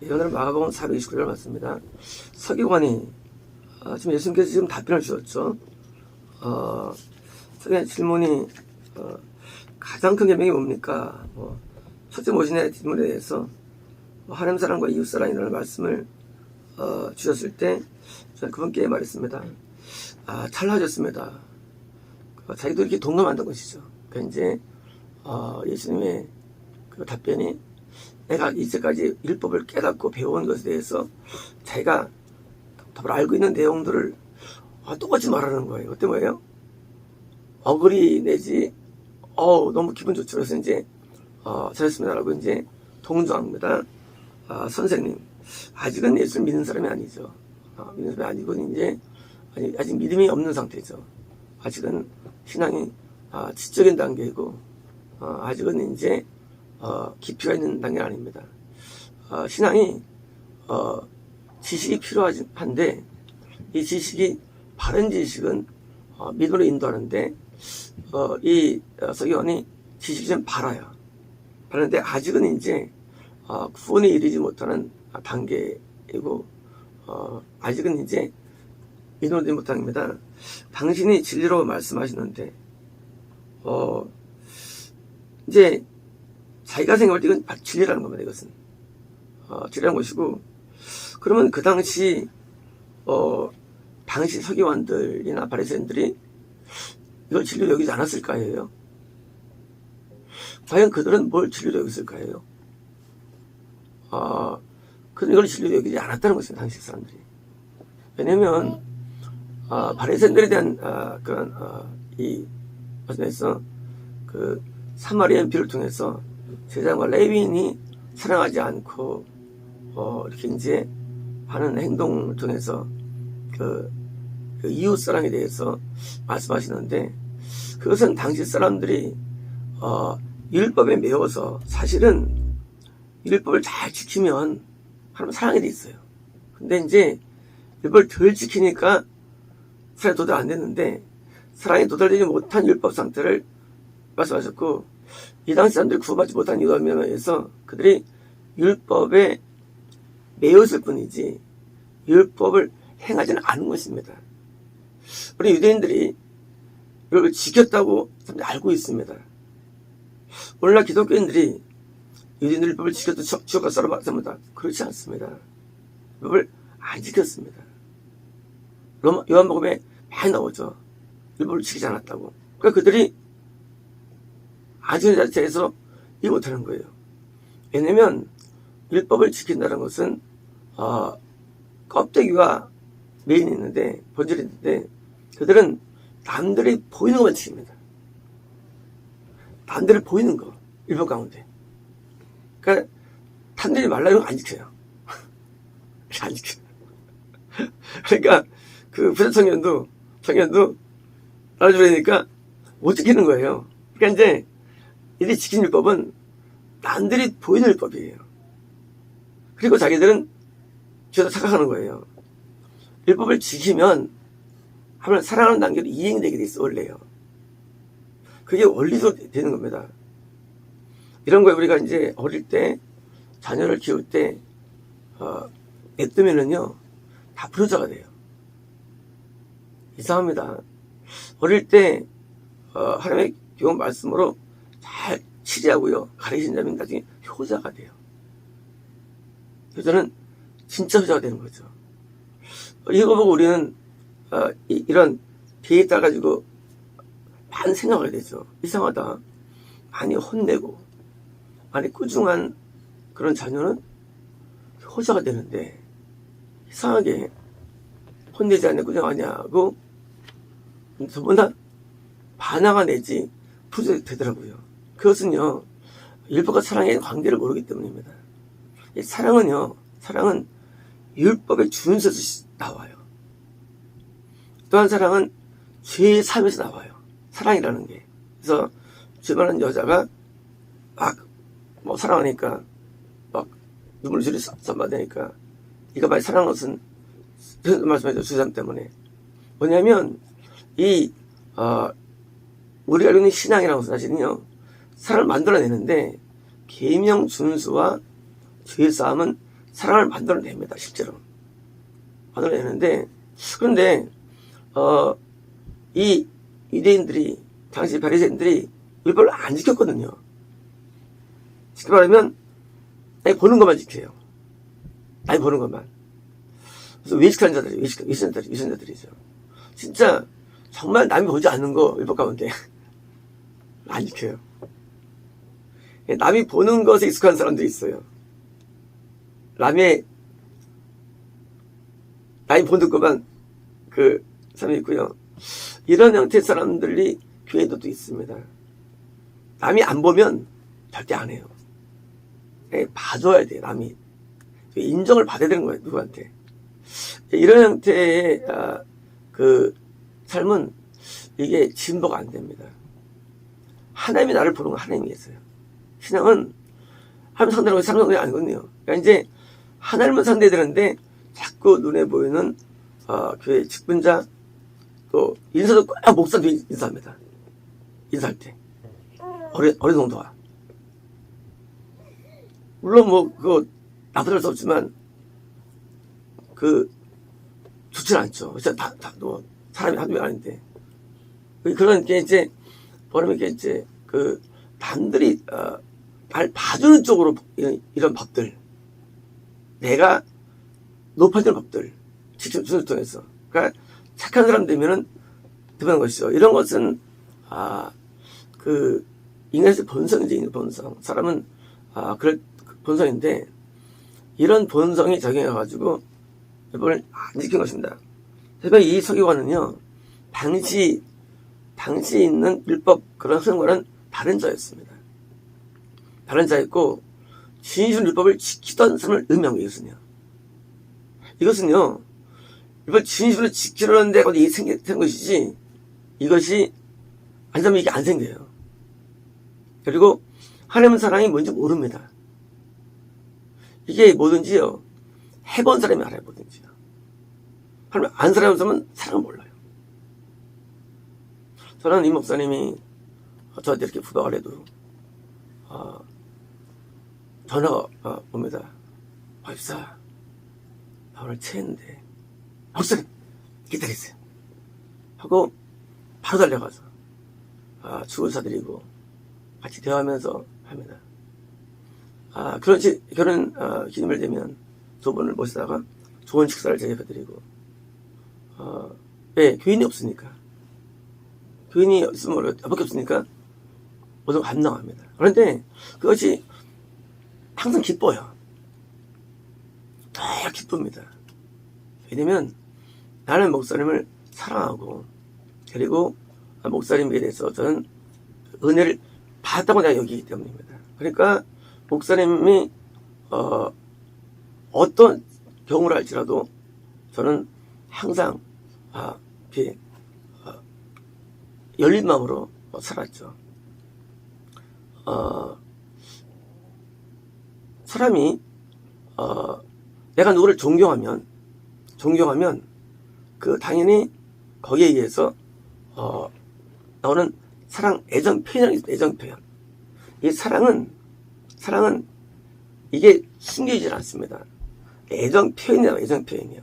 오늘은 마가복음 429절 맞습니다. 서기관이 지금 예수님께서 지금 답변을 주셨죠. 서기관 질문이 가장 큰 계명이 뭡니까? 첫째 무엇이냐 질문에 대해서 하나님 사랑과 이웃 사랑이라는 말씀을 주셨을 때 저는 그분께 말했습니다. 찰나하셨습니다. 자기도 이렇게 동감한다는 것이죠. 그러니까 이제 예수님의 그 답변이 내가 이제까지 율법을 깨닫고 배운 것에 대해서 자기가 답을 알고 있는 내용들을 똑같이 말하는 거예요. 그때 뭐예요? 어글이 내지 너무 기분 좋죠. 그래서 이제 잘했습니다라고 이제 동조합니다. 선생님 아직은 예수를 믿는 사람이 아니죠. 믿는 사람이 아니고 이제 아직 믿음이 없는 상태죠. 아직은 신앙이 지적인 단계이고 아직은 이제 깊이가 있는 단계는 아닙니다. 신앙이 지식이 필요한데 이 지식이 바른 지식은 믿음으로 인도하는데 이 서기관이 지식이 좀 바라요. 바른데 아직은 이제 구원에 이르지 못하는 단계이고 아직은 이제 믿음으로 이르지 못하는 겁니다. 당신이 진리로 말씀하시는데 이제 자기가 생각할 때 이건 진리라는 겁니다. 이것은 진리라는 것이고, 그러면 그 당시 당시 서기관들이나 바리새인들이 이걸 진리로 여기지 않았을까요? 과연 그들은 뭘 진리로 여겼을까요? 그들은 이걸 진리로 여기지 않았다는 것입니다. 당시 사람들이. 왜냐면 바리새인들에 대한 그런 이 말씀에서 그 사마리아인 비를 통해서 제사장과 레위인이 사랑하지 않고 이렇게 이제 하는 행동을 통해서 그 이웃 사랑에 대해서 말씀하시는데, 그것은 당시 사람들이 율법에 매워서 사실은 율법을 잘 지키면 하나님 사랑이 돼 있어요. 근데 이제 율법을 덜 지키니까 사랑이 도달 안 됐는데, 사랑이 도달되지 못한 율법 상태를 말씀하셨고, 이 당시 사람들이 구원받지 못한 이유에 의해서 그들이 율법에 매였을 뿐이지 율법을 행하지는 않은 것입니다. 우리 유대인들이 율법을 지켰다고 알고 있습니다. 오늘날 기독교인들이 유대인들 율법을 지켰다 지옥과 썰어봤습니다. 그렇지 않습니다. 율법을 안 지켰습니다. 요한복음에 많이 나오죠. 율법을 지키지 않았다고. 그러니까 그들이 아직 자체에서 이해 못하는 거예요. 왜냐면 율법을 지킨다는 것은 껍데기와 메인이 있는데, 본질이 있는데, 그들은 남들이 보이는 것만 지킵니다. 남들이 보이는 거, 율법 가운데. 그러니까 탐내지 말라는 거 안 지켜요. 안 지켜요. 그러니까 그 부자 청년도 나눠주려니까 못 지키는 거예요. 그러니까 이제 이들이 지킨 율법은 남들이 보이는 율법이에요. 그리고 자기들은 죄다 착각하는 거예요. 율법을 지키면 하면 사랑하는 단계로 이행되게 돼 있어, 원래요. 그게 원리도 되는 겁니다. 이런 거에 우리가 이제 어릴 때 자녀를 키울 때 냅두면은요 다 불효자가 돼요. 이상합니다. 어릴 때 하나님의 교훈 말씀으로 잘 치리하고요 가르치신다면 나중에 효자가 돼요. 효자는 진짜 효자가 되는 거죠. 이거 보고 우리는 이런 데이터 가지고 많은 생각을 하게 되죠. 이상하다. 많이 혼내고 많이 꾸중한 그런 자녀는 효자가 되는데, 이상하게 혼내지 않냐 꾸중하냐고 저보다 반항가 내지 부족이 되더라고요. 그것은요 율법과 사랑의 관계를 모르기 때문입니다. 사랑은 율법의 준수에서 나와요. 또한 사랑은 죄의 삶에서 나와요. 사랑이라는 게. 그래서 죄 많은 여자가 막 사랑하니까 막 눈물 줄이 썸받으니까 이거 많이 사랑한 것은 말씀하죠. 주사람 때문에. 뭐냐면 우리가 알고 있는 신앙이라는 것은 사실은요 사랑을 만들어내는데, 계명 준수와 죄 싸움은 사랑을 만들어냅니다. 실제로 만들어내는데, 그런데 이 유대인들이, 당시 바리새인들이 율법을 안 지켰거든요. 쉽게 말하면 아니 보는 것만 지켜요. 아니 보는 것만. 그래서 외식하는 자들이 위선자들이죠. 진짜 정말 남이 보지 않는 거 율법 가운데 안 지켜요. 남이 보는 것에 익숙한 사람들이 있어요. 남이 보는 것만 그 사람이 있고요. 이런 형태의 사람들이 교회에도 있습니다. 남이 안 보면 절대 안 해요. 봐줘야 돼요. 남이 인정을 받아야 되는 거예요. 누구한테. 이런 형태의 그 삶은 이게 진보가 안 됩니다. 하나님이 나를 보는 건 하나님이 있어요. 신앙은 하나님 상대하는 상관이 아니거든요. 그러니까 이제 하나님은 상대해야 되는데 자꾸 눈에 보이는 교회 직분자, 또 인사도 꼭 목사도 인사합니다. 인사할 때 어느 정도와 물론 뭐 그거 나쁘할 수 없지만 그 좋지는 않죠. 진짜 뭐 사람이 한두 명 아닌데 그런 게 이제 뭐냐면 이게 이제 그 남들이 날 봐주는 쪽으로 이런 법들, 내가 높아지는 법들 직접 준을 통해서, 그러니까 착한 사람 되면은 되는 것이죠. 이런 것은 그 인간의 본성이지. 본성. 사람은 그럴 본성인데 이런 본성이 적용해가지고 율법을 안 지킨 것입니다. 그래서 이 서기관은요, 당시 있는 율법 그런 흐름과는 다른 자였습니다. 다른 자였고 진실 율법을 지키던 사람을 의미한 거예요. 이것은요, 율법 진실을 지키려는 데가 이게 생긴 것이지, 이것이 아니면 이게 안 생겨요. 그리고 하나님의 사랑이 뭔지 모릅니다. 이게 뭐든지요, 해본 사람이 알아요. 뭐든지요. 하나님 안 사랑하면 사랑을 몰라요. 저는 이 목사님이 저한테 이렇게 부탁을 해도 전화가 옵니다. 박사, 나 오늘 체했는데 목사님 기다리세요 하고 바로 달려가서 죽은 사드리고 같이 대화하면서 합니다. 그렇지, 결혼 기념일 되면 두 분을 모시다가 좋은 식사를 제공해드리고, 왜? 교인이 없으니까. 교인이 없으면 나밖에 없으니까 모두 감당합니다. 그런데 그것이 항상 기뻐요. 늘 기쁩니다. 왜냐면 나는 목사님을 사랑하고, 그리고 목사님에 대해서 저는 은혜를 받았다고 내가 여기기 때문입니다. 그러니까 목사님이 어떤 경우를 할지라도 저는 항상 이렇게 열린 마음으로 살았죠. 사람이 내가 누구를 존경하면 그 당연히 거기에 의해서 나오는 사랑, 애정 표현이 있습니다. 애정 표현. 이 사랑은 이게 숨기질 않습니다. 애정 표현이에요. 애정 표현이요.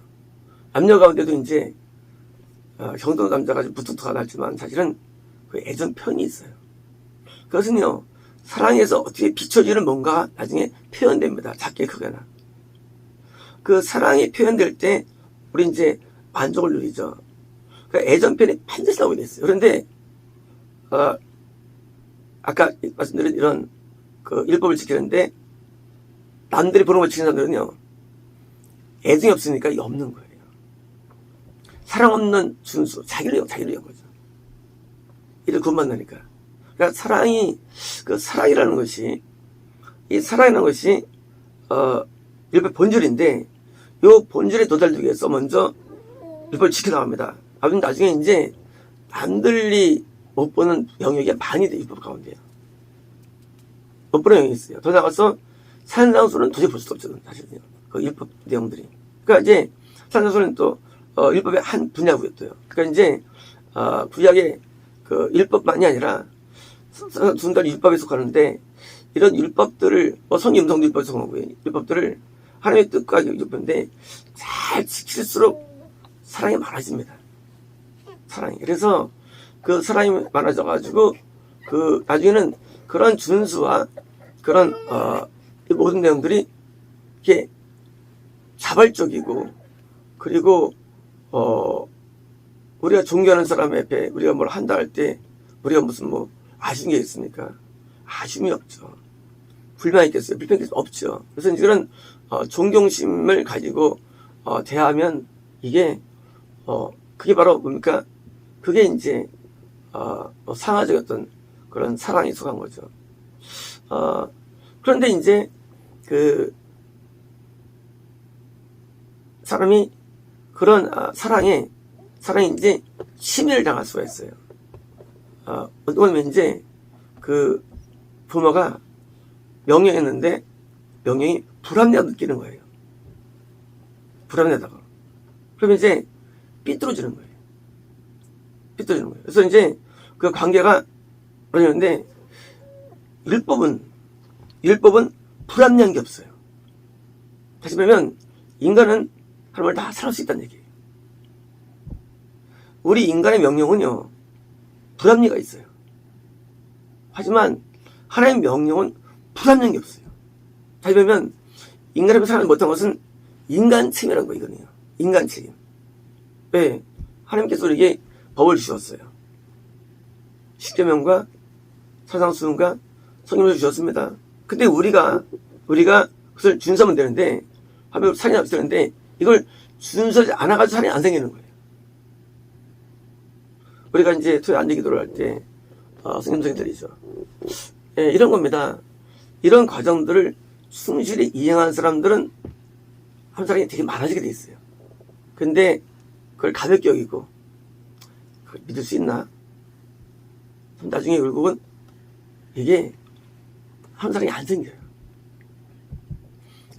남녀 가운데도 이제 경동 남자가 무뚝뚝하다 하지만 사실은 그 애정 표현이 있어요. 그것은요, 사랑에서 어떻게 비춰지는 뭔가 나중에 표현됩니다. 작게 크거나. 그 사랑이 표현될 때 우리 이제 만족을 누리죠. 그 애정 표현이 반드시 나오게 됐어요. 그런데 아까 말씀드린 이런 그 율법을 지키는데 남들이 보는 걸 지키는 사람들은요, 애정이 없으니까 이게 없는 거예요. 사랑 없는 준수, 자기를 위한 거죠. 이를 구원 만나니까. 그러니까 사랑이라는 것이 율법 본질인데, 요 본질에 도달하기 위해서 먼저 율법을 지켜나갑니다. 나중에 이제 남들이 못 보는 영역이 많이 돼요. 율법 가운데요. 못 보는 영역이 있어요. 더 나가서 산상수는 도저히 볼 수도 없죠. 사실은요. 그 율법 내용들이. 그러니까 이제 산상수는 또 율법의 한 분야고요. 그러니까 이제 구약의 그 율법만이 아니라 순간 율법에 속하는데, 이런 율법들을 성경 음성도 율법에 속하는 거고요. 율법들을 하나님의 뜻과 유익인데 잘 지킬수록 사랑이 많아집니다. 사랑이. 그래서 그 사랑이 많아져가지고 나중에는 그런 준수와 그런 이 모든 내용들이 이게 자발적이고, 그리고 우리가 존경하는 사람 앞에 우리가 뭘 한다 할 때 우리가 무슨 뭐 아쉬운 게 있습니까? 아쉬움이 없죠. 불만이 있겠어요? 불평이 없죠. 그래서 이제 그런 존경심을 가지고 대하면 이게 그게 바로 뭡니까? 그게 이제 상하적이었던 그런 사랑이 속한 거죠. 그런데 이제 사람이 그런 사랑이 이제 침해를 당할 수가 있어요. 어떤 거면 이제 부모가 명령했는데 명령이 불합리하다고 느끼는 거예요. 불합리하다고. 그러면 이제 삐뚤어지는 거예요. 삐뚤어지는 거예요. 그래서 이제 그 관계가 그러는데 율법은 불합리한 게 없어요. 다시 말하면 인간은 하나님을 다 사랑할 수 있다는 얘기예요. 우리 인간의 명령은요, 불합리가 있어요. 하지만 하나님의 명령은 불합리한 게 없어요. 다시 말하면 인간을 사랑하지 못한 것은 인간 책임이라는 거거든요. 인간 책임. 왜? 하나님께서 우리에게 법을 주셨어요. 십계명과 사상수훈과 성경을 주셨습니다. 근데 우리가 그것을 준수하면 되는데, 하면 살이 안 되는데, 이걸 준수하지 않아가지고 살이 안 생기는 거예요. 우리가 이제 토요 안전 기도를 할 때, 성경적인 드리죠. 예, 이런 겁니다. 이런 과정들을 충실히 이행한 사람들은 한 사람이 되게 많아지게 돼 있어요. 근데 그걸 가볍게 여기고, 그걸 믿을 수 있나? 나중에 결국은 이게 한 사랑이 안 생겨요.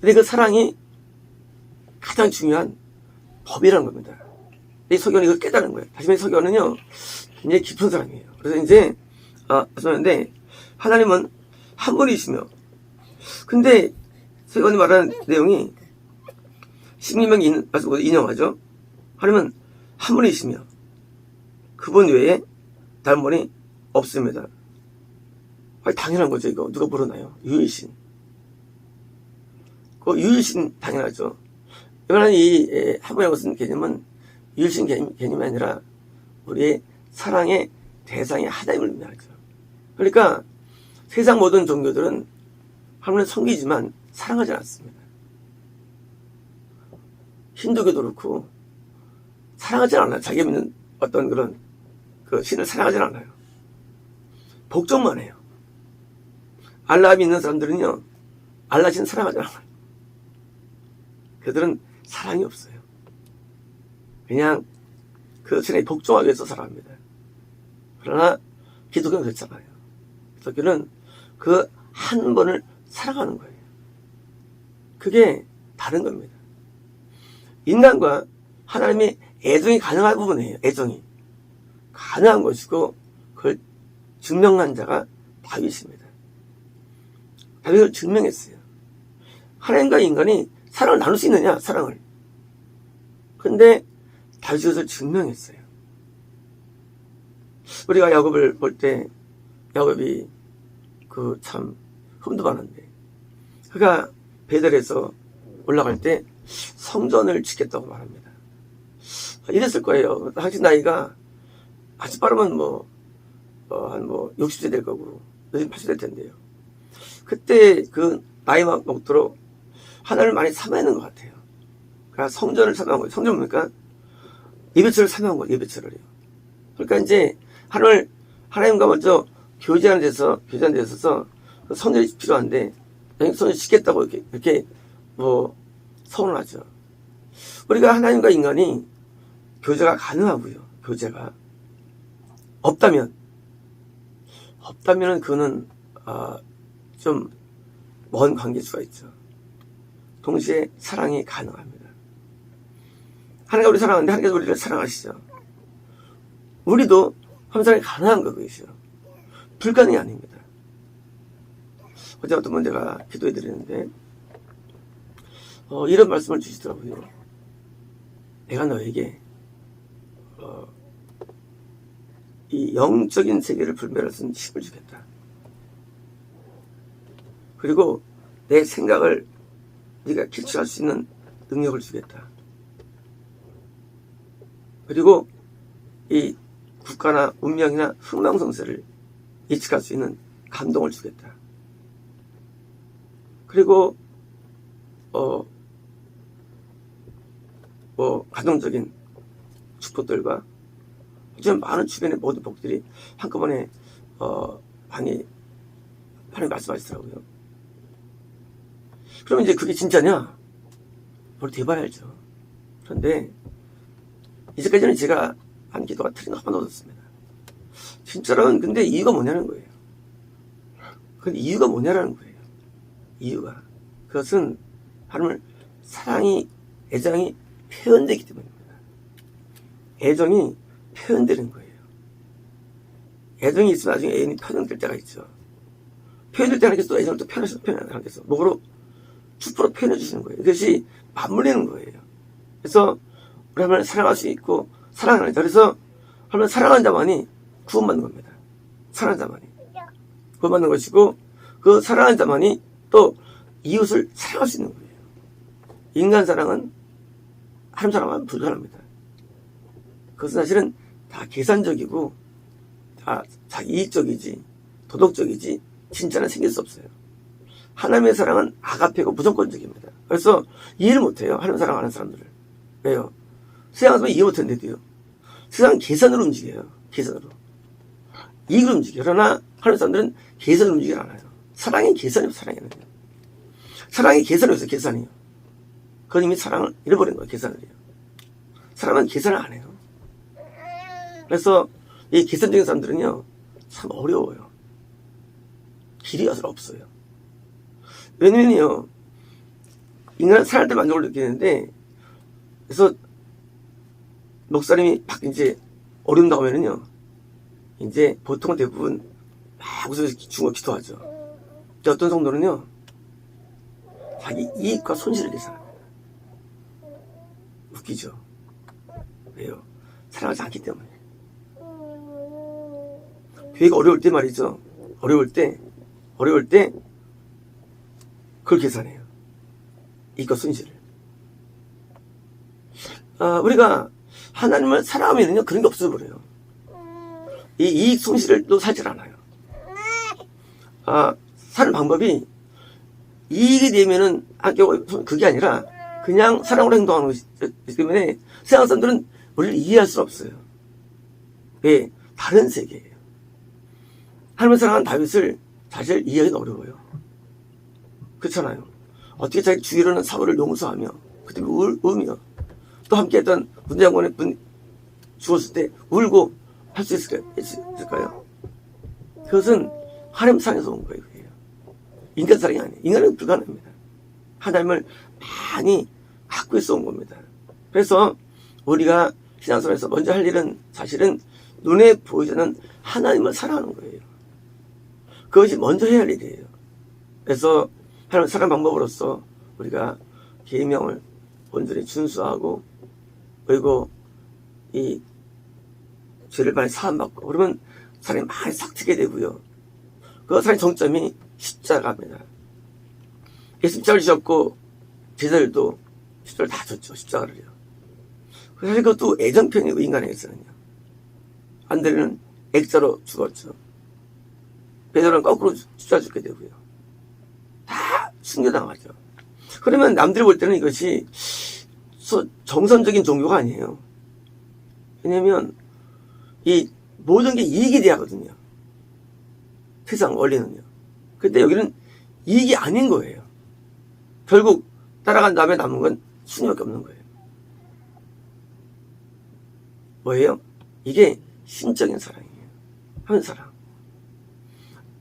근데 그 사랑이 가장 중요한 법이라는 겁니다. 이 서기관이 이걸 깨달은 거예요. 다시 말해 서기관은요, 굉장히 깊은 사람이에요. 그래서 이제, 말씀하는데, 하나님은 한 분이시며, 근데 서기관이 말하는 내용이, 십리명기 말씀을 인용하죠. 하나님은 한 분이시며, 그분 외에 다른 분이 없습니다. 당연한 거죠, 이거. 누가 모르나요? 유일신. 그 유일신 당연하죠. 이거는 이 하나님의 무슨 개념은 유일신 개념이 아니라 우리의 사랑의 대상이 하나님을 의미하죠. 그러니까 세상 모든 종교들은 하나님을 섬기지만 사랑하지 않습니다. 힌두교도 그렇고 사랑하지 않아요. 자기가 믿는 어떤 그런 그 신을 사랑하지 않아요. 복종만 해요. 알라 믿는 사람들은요, 알라 신 사랑하지 않아요. 그들은 사랑이 없어요. 그냥 그 신에 복종하기 위해서 살아갑니다. 그러나 기독교는 그렇잖아요. 기독교는 그 한 번을 사랑하는 거예요. 그게 다른 겁니다. 인간과 하나님의 애정이 가능한 부분이에요. 애정이 가능한 것이고 그걸 증명한 자가 다윗입니다. 다윗을 증명했어요. 하나님과 인간이 사랑을 나눌 수 있느냐, 사랑을. 근데 다윗이 그것을 증명했어요. 우리가 야곱을 볼 때 야곱이 참 흠도 많은데 그가 베델에서 올라갈 때 성전을 짓겠다고 말합니다. 이랬을 거예요. 당시 나이가 아주 빠르면 한 60세 될 거고 요즘 80세 될 텐데요. 그때 그 나이 먹도록 하나님을 많이 사모했는 것 같아요. 그러니까 성전을 사모한 거예요. 성전 뭡니까? 예배처를 사모한 거예요. 예배처를요. 그러니까 이제 하나님과 먼저 교제하는 데 있어서 성전이 필요한데 성전을 짓겠다고 이렇게 서운하죠. 우리가 하나님과 인간이 교제가 가능하고요. 교제가 없다면은 그거는 좀 먼 관계일 수가 있죠. 동시에 사랑이 가능합니다. 하나님과 우리 사랑하는데 하나님께서 우리를 사랑하시죠. 우리도 한 사랑이 가능한 것이죠. 불가능이 아닙니다. 어제 어떤 분 제가 기도해 드리는데 이런 말씀을 주시더라고요. 내가 너에게 이 영적인 세계를 분별할 수 있는 힘을 주겠다. 그리고 내 생각을 네가 길쭉할 수 있는 능력을 주겠다. 그리고 이 국가나 운명이나 흥망성쇠를 예측할 수 있는 감동을 주겠다. 그리고 가정적인 축복들과 요즘 많은 주변의 모든 복들이 한꺼번에 하나님 말씀하시더라고요. 그러면 이제 그게 진짜냐? 우리 돼봐야죠. 그런데 이제까지는 제가 한 기도가 틀린 거 한 번도 없었습니다. 진짜로는 근데 이유가 뭐냐는 거예요. 근데 이유가 뭐냐라는 거예요. 이유가 그것은 하나님을 사랑이 애정이 표현되기 때문입니다. 애정이 표현되는 거예요. 애정이 있으면 나중에 애인이 표현될 때가 있죠. 표현될 때 하나님께서 또 애정을 또 표현하는 하나님께서 목으로 축복으로 표현해 주시는 거예요. 이것이 맞물리는 거예요. 그래서 우리 하나님을 사랑할 수 있고 사랑하는 자. 그래서 하나님을 사랑하는 자만이 구원받는 겁니다. 사랑하는 자만이 구원받는 것이고 그 사랑하는 자만이 또 이웃을 사랑할 수 있는 거예요. 인간 사랑은 하나님 사랑은 불가능합니다. 그것은 사실은 다 계산적이고 다 자기 이익적이지 도덕적이지 진짜는 생길 수 없어요. 하나님의 사랑은 아가페고 무조건적입니다. 그래서 이해를 못해요. 하나님 사랑하는 사람들을. 왜요? 세상에서 이해 못했는데도요. 세상은 계산으로 움직여요. 계산으로. 이익으로 움직여요. 그러나 하나님 사람들은 계산으로 움직이지 않아요. 사랑이 계산이에요. 사랑이에요. 사랑이 계산이었어요. 계산이요. 그건 이미 사랑을 잃어버린 거예요. 계산을요. 사랑은 계산을 안 해요. 그래서 이 계산적인 사람들은요. 참 어려워요. 길이 없어요. 왜냐면요. 인간은 살아갈 때 만족을 느끼는데 그래서 목사님이 이제 어려움 나오면은요. 이제 보통은 대부분 막 웃으면서 중얼 기도하죠. 근데 어떤 성도는요. 자기 이익과 손실을 계산합니다. 웃기죠. 왜요? 사랑하지 않기 때문에. 교회가 어려울 때 말이죠. 어려울 때 그걸 계산해요. 이익과 손실을. 우리가 하나님을 사랑하면요 그런 게 없어버려요. 이 이익 손실을 또 살질 않아요. 사는 방법이 이익이 되면은 그게 아니라 그냥 사랑으로 행동하는 것이기 때문에 세상 사람들은 우리를 이해할 수 없어요. 왜? 다른 세계예요. 하나님을 사랑하는 다윗을 사실 이해하기가 어려워요. 그렇잖아요. 어떻게 자기 주위로는 사울을 용서하며 그때 울며 또 함께했던 문장관의 분 죽었을 때 울고 할 수 있을까요? 그것은 하나님 사랑에서 온 거예요. 인간 사랑이 아니에요. 인간은 불가능합니다. 하나님을 많이 갖고 있어 온 겁니다. 그래서 우리가 신앙생활에서 먼저 할 일은 사실은 눈에 보이지 않는 하나님을 사랑하는 거예요. 그것이 먼저 해야 할 일이에요. 그래서 하나님을 사랑하는 방법으로서 우리가 계명을 온전히 준수하고 그리고 이 죄를 많이 사함받고 그러면 사람이 많이 싹트게 되고요. 그 사람의 정점이 십자가입니다. 십자가를 지었고 제자들도 십자가를 다 졌죠. 십자가를요. 사실 그것도 애정편이고 인간에게서는요. 안드레는 액자로 죽었죠. 베드로는 거꾸로 십자가 죽게 되고요. 다 순교당하죠. 그러면 남들이 볼 때는 이것이 정선적인 종교가 아니에요. 왜냐면 이 모든 게 이익이 돼야 하거든요. 세상 원리는요. 근데 여기는 이익이 아닌 거예요. 결국 따라간 다음에 남은 건 순위밖에 없는 거예요. 뭐예요? 이게 신적인 사랑이에요. 하는 사랑.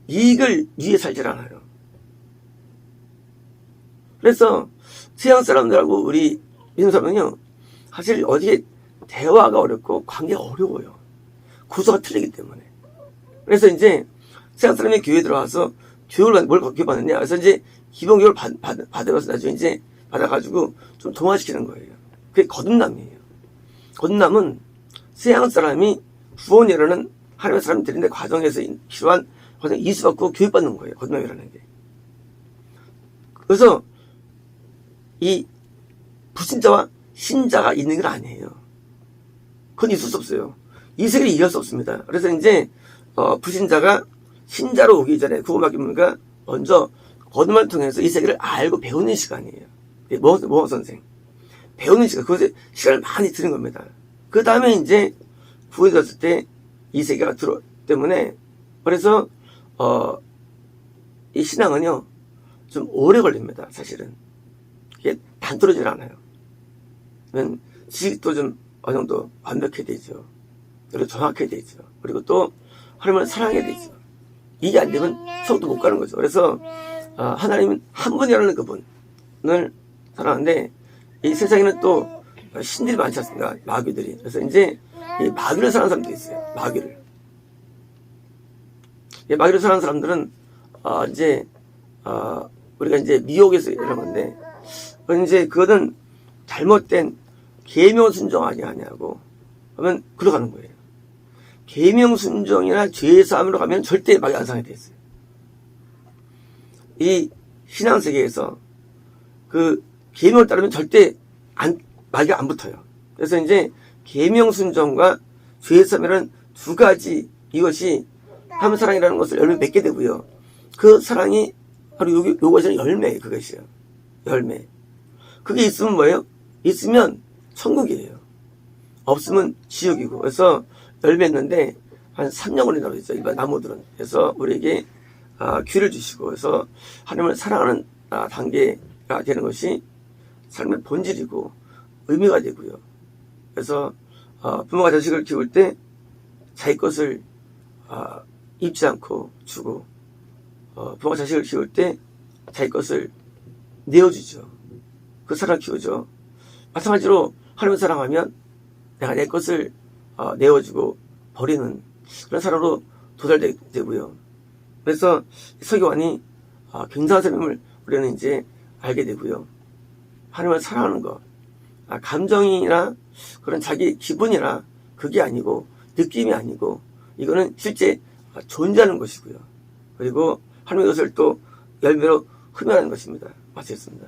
이익을 위해 살질 않아요. 그래서 세상 사람들하고 우리 믿는 사람은요, 사실 어디에 대화가 어렵고 관계가 어려워요. 구조가 틀리기 때문에. 그래서 이제 세상 사람이 교회에 들어와서 교육을 뭘 받느냐. 그래서 이제 기본 교육을 받으면서 나중에 이제 받아가지고 좀 동화시키는 거예요. 그게 거듭남이에요. 거듭남은 서양 사람이 구원이라는 하나님의 사람이 들인데 과정에서 필요한 과정 이수받고 교육받는 거예요. 거듭남이라는 게. 그래서 이 불신자와 신자가 있는 건 아니에요. 그건 있을 수 없어요. 이 세계를 이해할 수 없습니다. 그래서 이제 불신자가 신자로 오기 전에 구원받기 뭔가 먼저 거듭남을 통해서 이 세계를 알고 배우는 시간이에요. 모험 선생 배우는 시간, 그것에 시간을 많이 드는 겁니다. 그 다음에 이제 구원되었을 때 이 세계가 들어 때문에 그래서 이 신앙은요 좀 오래 걸립니다. 사실은 이게 단떨어지질 않아요. 지식도 좀 어느 정도 완벽해야 되죠. 그리고 정확해야 되죠. 그리고 또 하나님을 사랑해야 되죠. 이게 안 되면 성도 못 가는 거죠. 그래서 하나님은 한 분이라는 그분을 사랑하는데 이 세상에는 또 신들이 많지 않습니까? 마귀들이. 그래서 이제 이 마귀를 사랑하는 사람들이 있어요. 마귀를. 마귀를 사랑하는 사람들은 우리가 이제 미혹에서 이런 건데 이제 그거는 잘못된 계명 순종 아니냐고 하면 그러 가는 거예요. 계명 순종이나 죄 사함으로 가면 절대 마귀 안 상하게 돼 있어요. 이 신앙 세계에서 그 계명을 따르면 절대 마귀가 안 붙어요. 그래서 이제 계명 순종과 죄 사함이라는 두 가지 이것이 하나님 사랑이라는 것을 열매 맺게 되고요. 그 사랑이 바로 요것이 열매예요. 그것이요. 열매. 그게 있으면 뭐예요? 있으면 천국이에요. 없으면 지옥이고. 그래서 열매 맺는데 한 3년 걸린다고 했죠. 일반 나무들은. 그래서 우리에게 귀를 주시고 그래서 하나님을 사랑하는 단계가 되는 것이 삶의 본질이고 의미가 되고요. 그래서 부모가 자식을 키울 때 자기 것을 입지 않고 주고 부모가 자식을 키울 때 자기 것을 내어주죠. 그 사랑을 키우죠. 마찬가지로 하나님을 사랑하면 내가 내 것을 내어주고 버리는 그런 사람으로 도달되고요. 그래서 서기관이 굉장한 사람임을 우리는 이제 알게 되고요. 하나님을 사랑하는 것, 감정이나 그런 자기 기분이나 그게 아니고 느낌이 아니고 이거는 실제 존재하는 것이고요. 그리고 하나님의 것을 또 열매로 흡연하는 것입니다. 마치겠습니다.